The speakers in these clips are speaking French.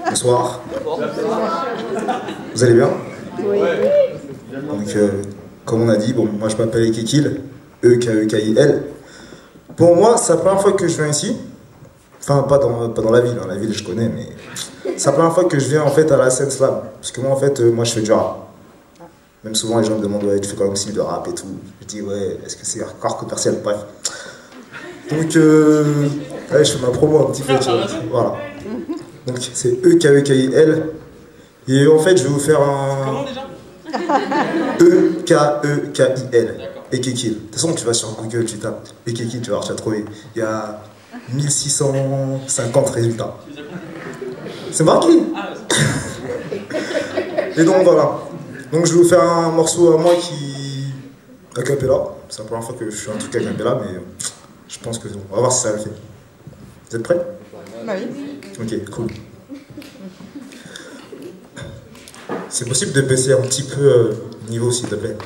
Bonsoir. Vous allez bien? Oui. Donc, comme on a dit, bon, moi je m'appelle Ekekil, E-K-E-K-I-L. Pour moi, c'est la première fois que je viens ici. Enfin, pas dans la ville, hein. La ville je connais, mais c'est la première fois que je viens en fait à la scène slam. Parce que moi en fait, moi je fais du rap. Même souvent les gens me demandent, ouais, tu fais quoi aussi de rap et tout. Je dis, ouais, est-ce que c'est hardcore commercial? Bref. Donc, ouais, je fais ma promo un petit peu, tu vois. Voilà. Donc, c'est E-K-E-K-I-L. Et en fait, je vais vous faire un... Comment déjà? E-K-E-K-I-L. Ekekil. De toute façon, tu vas sur Google, tu tapes Ekekil, tu vas voir, tu vas trouver. Il y a 1650 résultats. C'est marqué. Et donc, voilà. Donc, je vais vous faire un morceau à moi qui... a cappella. C'est la première fois que je fais un truc à cappella, mais je pense que... On va voir si ça le fait. Vous êtes prêts? Bah oui. Ok, cool. C'est possible de baisser un petit peu le niveau, s'il te plaît?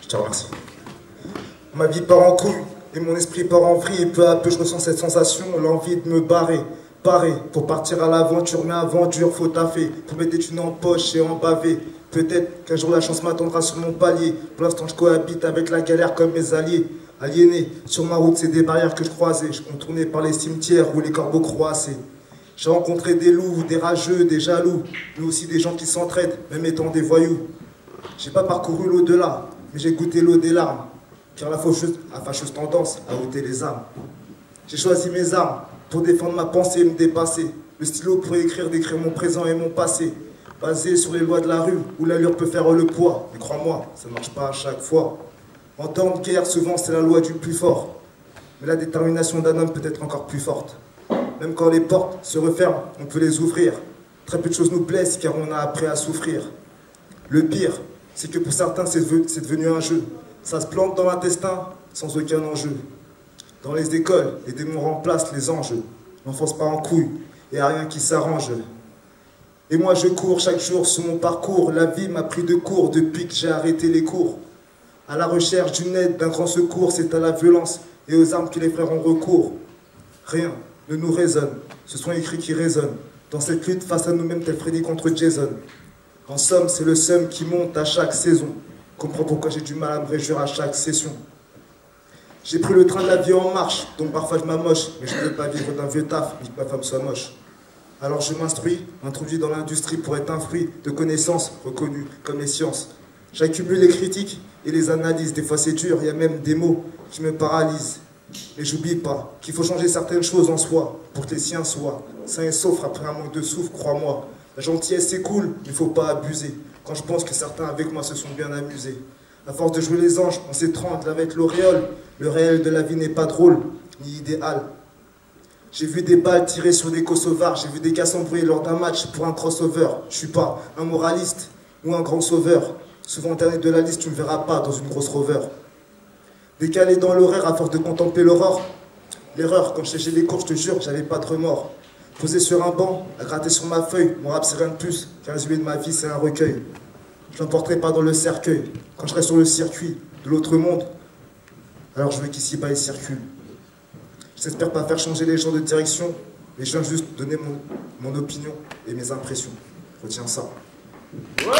Je te remercie. Ma vie part en couille et mon esprit part en vrille. Et peu à peu, je ressens cette sensation, l'envie de me barrer. Parer pour partir à l'aventure, mais avant dur, faut taffer. Pour mettre des thunes en poche et en baver. Peut-être qu'un jour la chance m'attendra sur mon palier. Pour l'instant, je cohabite avec la galère comme mes alliés. Aliénés, sur ma route, c'est des barrières que je croisais. Je contournais par les cimetières où les corbeaux croissaient. J'ai rencontré des loups, des rageux, des jaloux, mais aussi des gens qui s'entraident, même étant des voyous. J'ai pas parcouru l'au-delà, mais j'ai goûté l'eau des larmes, car la fâcheuse tendance à ôter les âmes. J'ai choisi mes armes pour défendre ma pensée et me dépasser. Le stylo pour décrire mon présent et mon passé. Basé sur les lois de la rue, où l'allure peut faire le poids. Mais crois-moi, ça ne marche pas à chaque fois. En temps de guerre, souvent c'est la loi du plus fort. Mais la détermination d'un homme peut être encore plus forte. Même quand les portes se referment, on peut les ouvrir. Très peu de choses nous blessent car on a appris à souffrir. Le pire, c'est que pour certains, c'est devenu un jeu. Ça se plante dans l'intestin sans aucun enjeu. Dans les écoles, les démons remplacent les anges. N'enfonce pas en couille et à rien qui s'arrange. Et moi je cours chaque jour sur mon parcours. La vie m'a pris de court depuis que j'ai arrêté les cours. À la recherche d'une aide, d'un grand secours, c'est à la violence et aux armes que les frères ont recours. Rien ne nous résonne, ce sont les cris qui résonnent. Dans cette lutte face à nous-mêmes, tel Freddy contre Jason. En somme, c'est le seum qui monte à chaque saison. Comprends pourquoi j'ai du mal à me réjouir à chaque session. J'ai pris le train de la vie en marche, donc parfois je m'amoche, mais je ne veux pas vivre d'un vieux taf, ni que ma femme soit moche. Alors je m'instruis, introduit dans l'industrie pour être un fruit de connaissances reconnues comme les sciences. J'accumule les critiques et les analyses, des fois c'est dur, il y a même des mots qui me paralysent. Mais j'oublie pas qu'il faut changer certaines choses en soi pour que les siens soient sains et saufs après un manque de souffle, crois-moi. La gentillesse c'est cool, il faut pas abuser. Quand je pense que certains avec moi se sont bien amusés. À force de jouer les anges, on s'étrangle avec l'auréole. Le réel de la vie n'est pas drôle, ni idéal. J'ai vu des balles tirées sur des kosovars, j'ai vu des cas s'embrouiller lors d'un match pour un crossover. Je suis pas un moraliste ou un grand sauveur. Souvent dernier de la liste, tu me verras pas dans une grosse rover. Décalé dans l'horaire à force de contempler l'aurore. L'erreur, quand je cherchais les cours, je te jure, j'avais pas de remords. Posé sur un banc, à gratter sur ma feuille, mon rap c'est rien de plus qu'un résumé de ma vie, c'est un recueil. Je n'emporterai pas dans le cercueil. Quand je serai sur le circuit de l'autre monde, alors je veux qu'ici-bas il circule. J'espère pas faire changer les gens de direction, mais je viens juste donner mon opinion et mes impressions. Retiens ça. Ouais.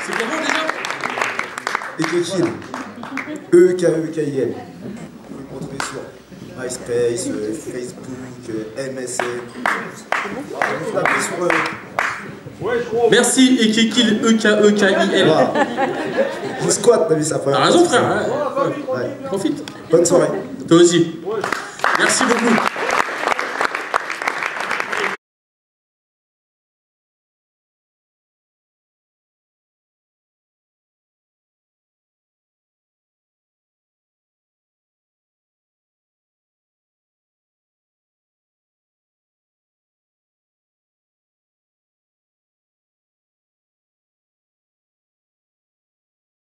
C'est comment déjà? Ekekil. E-K-E-K-I-L. Vous pouvez me retrouver sur MySpace, Facebook, MSN. Vous tapez sur... Merci Ekekil, E-K-E-K-I-L. Voilà. Je squatte, t'as vu ça? T'as raison frère, ouais. profite. Bonne soirée. Toi aussi. Merci beaucoup.